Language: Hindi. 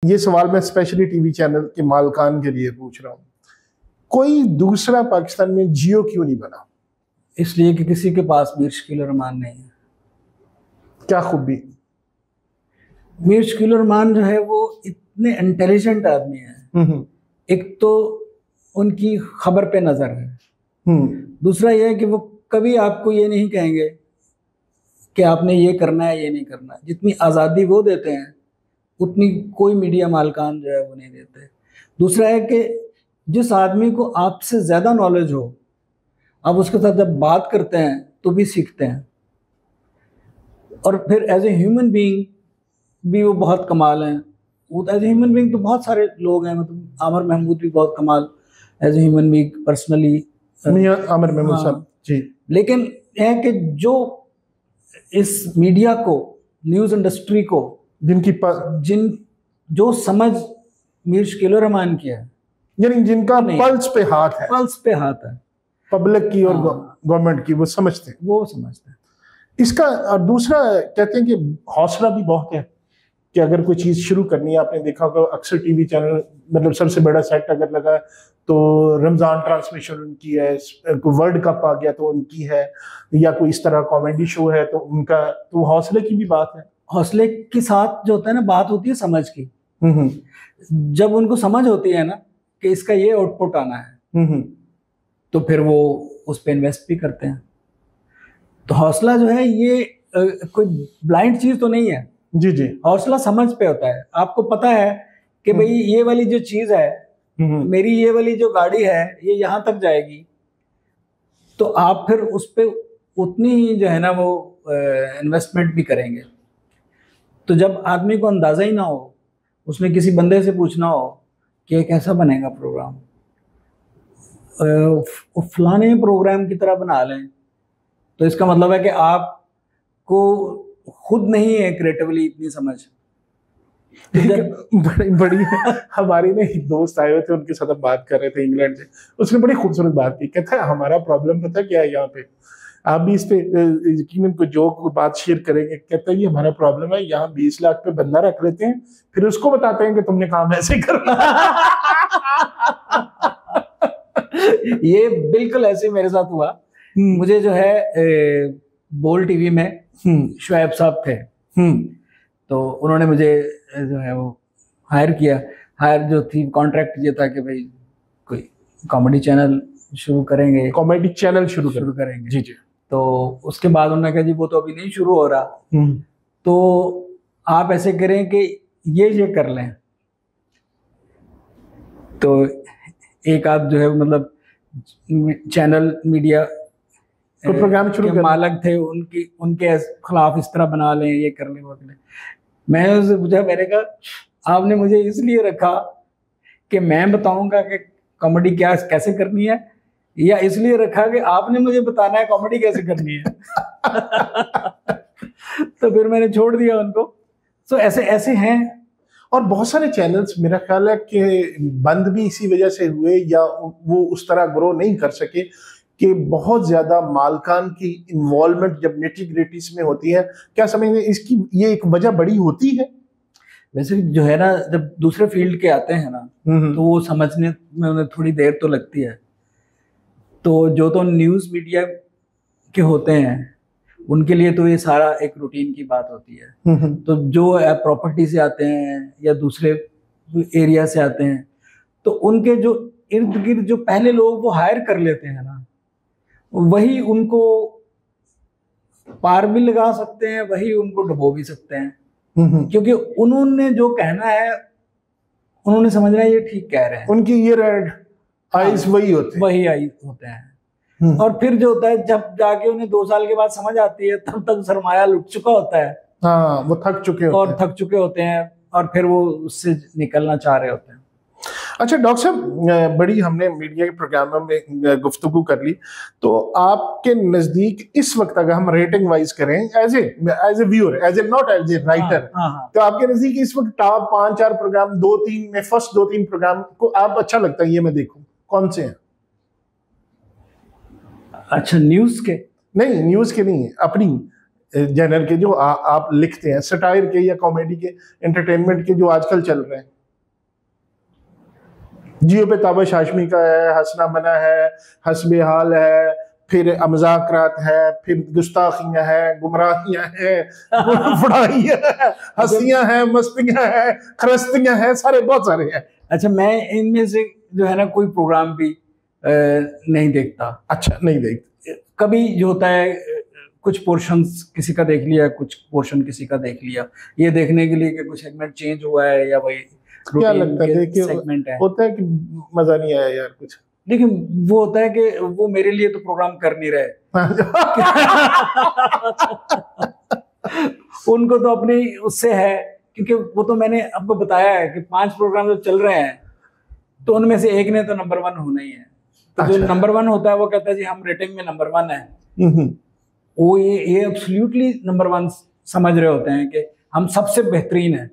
ये सवाल मैं स्पेशली टीवी चैनल के मालकान के लिए पूछ रहा हूँ, कोई दूसरा पाकिस्तान में जियो क्यों नहीं बना? इसलिए कि किसी के पास मीर शकील रहमान नहीं है। क्या खूबी? मीर शकील रहमान जो है वो इतने इंटेलिजेंट आदमी है। एक तो उनकी खबर पे नजर है, दूसरा यह है कि वो कभी आपको ये नहीं कहेंगे कि आपने ये करना है ये नहीं करना है। जितनी आज़ादी वो देते हैं उतनी कोई मीडिया मालकान जो है वो नहीं देते। दूसरा है कि जिस आदमी को आपसे ज़्यादा नॉलेज हो, आप उसके साथ जब बात करते हैं तो भी सीखते हैं। और फिर एज ए ह्यूमन बीइंग भी वो बहुत कमाल हैं। वो एज ए ह्यूमन बीइंग तो बहुत सारे लोग हैं, मतलब आमिर महमूद भी बहुत कमाल as a human being personally. Aamir Mahmood साहब जी। लेकिन यह है कि जो इस मीडिया को, न्यूज़ इंडस्ट्री को जो समझ मीर शकील रहमान की है, यानी जिनका पल्स पे हाथ है पब्लिक की और गवर्नमेंट की, वो समझते हैं इसका। और दूसरा कहते हैं कि हौसला भी बहुत है कि अगर कोई चीज शुरू करनी है, आपने देखा होगा अक्सर टीवी चैनल, मतलब सबसे बड़ा सेट अगर लगा तो रमजान ट्रांसमिशन उनकी है, वर्ल्ड कप आ गया तो उनकी है, या कोई इस तरह कॉमेडी शो है तो उनका, तो हौसले की भी बात है। हौसले के साथ जो होता है ना, बात होती है समझ की। जब उनको समझ होती है ना कि इसका ये आउटपुट आना है, तो फिर वो उस पर इन्वेस्ट भी करते हैं। तो हौसला जो है ये कोई ब्लाइंड चीज तो नहीं है। जी जी, हौसला समझ पे होता है। आपको पता है कि भाई ये वाली जो चीज है, मेरी ये वाली जो गाड़ी है ये यहाँ तक जाएगी, तो आप फिर उस पे उतनी ही जो है ना वो इन्वेस्टमेंट भी करेंगे। तो जब आदमी को अंदाजा ही ना हो, उसने किसी बंदे से पूछना हो कि ये कैसा बनेगा प्रोग्राम, फलाने प्रोग्राम की तरह बना लें, तो इसका मतलब है कि आपको खुद नहीं है क्रिएटिवली इतनी समझ। बड़ी हमारी ना एक दोस्त आए हुए थे, उनके साथ हम बात कर रहे थे इंग्लैंड से। उसने बड़ी खूबसूरत बात की, कहता है हमारा प्रॉब्लम पता क्या है यहाँ पे, आप भी इस पे यकीनन कोई जोक बात शेयर करेंगे। कहता है ये हमारा प्रॉब्लम है, यहाँ 20 लाख पे बंदा रख लेते हैं, फिर उसको बताते हैं कि तुमने काम ऐसे करना। ये बिल्कुल ऐसे मेरे साथ हुआ। मुझे जो है बोल टीवी में शुएब साहब थे, तो उन्होंने मुझे जो है वो हायर जो थी, कॉन्ट्रैक्ट ये था कि भाई कोई कॉमेडी चैनल शुरू करेंगे, शुरू करेंगे। जी जी। तो उसके बाद उन्होंने कहा जी वो तो अभी नहीं शुरू हो रहा, तो आप ऐसे करें कि ये कर लें। तो एक आप जो है मतलब चैनल मीडिया प्रोग्राम शुरू के मालक थे, उनके खिलाफ इस तरह बना लें, ये कर लें वो कर लें। मैंने उससे पूछा, मैंने कहा आपने मुझे इसलिए रखा कि मैं बताऊंगा कि कॉमेडी कैसे करनी है, या इसलिए रखा कि आपने मुझे बताना है कॉमेडी कैसे करनी है? तो फिर मैंने छोड़ दिया उनको। तो ऐसे हैं। और बहुत सारे चैनल्स मेरा ख्याल है कि बंद भी इसी वजह से हुए, या वो उस तरह ग्रो नहीं कर सके कि बहुत ज्यादा मालकान की इन्वॉल्वमेंट जब निटी-ग्रिटीज में होती है। क्या समझते हैं इसकी ये एक वजह बड़ी होती है? वैसे जो है ना, जब दूसरे फील्ड के आते हैं ना, तो वो समझने में उन्हें थोड़ी देर तो लगती है। तो जो तो न्यूज़ मीडिया के होते हैं उनके लिए तो ये सारा एक रूटीन की बात होती है। तो जो प्रॉपर्टी से आते हैं या दूसरे एरिया से आते हैं, तो उनके जो इर्द गिर्द जो पहले लोग वो हायर कर लेते हैं ना, वही उनको पार भी लगा सकते हैं, वही उनको डुबो भी सकते हैं। क्योंकि उन्होंने जो कहना है, उन्होंने समझना है ये ठीक कह रहे हैं, उनकी ये रेड आइज वही होते हैं। और फिर जो होता है, जब जाके उन्हें 2 साल के बाद समझ आती है, तब तक सरमाया लुट चुका होता है। हाँ, वो थक चुके होते हैं और फिर वो उससे निकलना चाह रहे होते हैं। अच्छा डॉक्टर साहब, बड़ी हमने मीडिया के प्रोग्रामों में गुफ्तगू कर ली, तो आपके नजदीक इस वक्त अगर हम रेटिंग वाइज करें as a viewer, not as a writer, तो आपके नजदीक इस वक्त टॉप 5-4 प्रोग्राम, 2-3 में फर्स्ट 2-3 प्रोग्राम को आप अच्छा लगता है ये मैं देखूं, कौन से हैं? अच्छा, न्यूज़ के? नहीं, न्यूज़ के नहीं, अपनी जनर के जो आप लिखते हैं, सटायर के या कॉमेडी के, एंटरटेनमेंट के जो आजकल चल रहे हैं। जियो पे ताबश हाशमी का है, हसना मना है, हसबे हाल है, फिर अमजाकरात है, फिर गुस्ताखियां हैं, गुमराहियां हैं, बुराइयां हैं, हंसियां हैं, मस्तियां हैं, खरस्तियां हैं, सारे बहुत सारे हैं। अच्छा, मैं इनमें से जो है ना कोई प्रोग्राम भी नहीं देखता। अच्छा, नहीं देखते? कभी जो होता है कुछ पोर्शंस किसी का देख लिया, कुछ पोर्शन किसी का देख लिया, ये देखने के लिए कि कुछ सेगमेंट चेंज हुआ है या भाई क्या लगता है कि सेगमेंट है, होता है कि मजा नहीं आया यार कुछ, लेकिन वो होता है कि वो मेरे लिए तो प्रोग्राम कर नहीं रहे। उनको तो अपने उससे है, क्योंकि वो तो मैंने आपको बताया है कि 5 प्रोग्राम जो चल रहे हैं तो उनमें से एक ने तो नंबर 1 होना ही है। तो जो नंबर 1 होता है वो कहता है जी हम रेटिंग में नंबर 1 है। वो ये एब्सोल्युटली नंबर 1 समझ रहे होते हैं कि हम सबसे बेहतरीन है।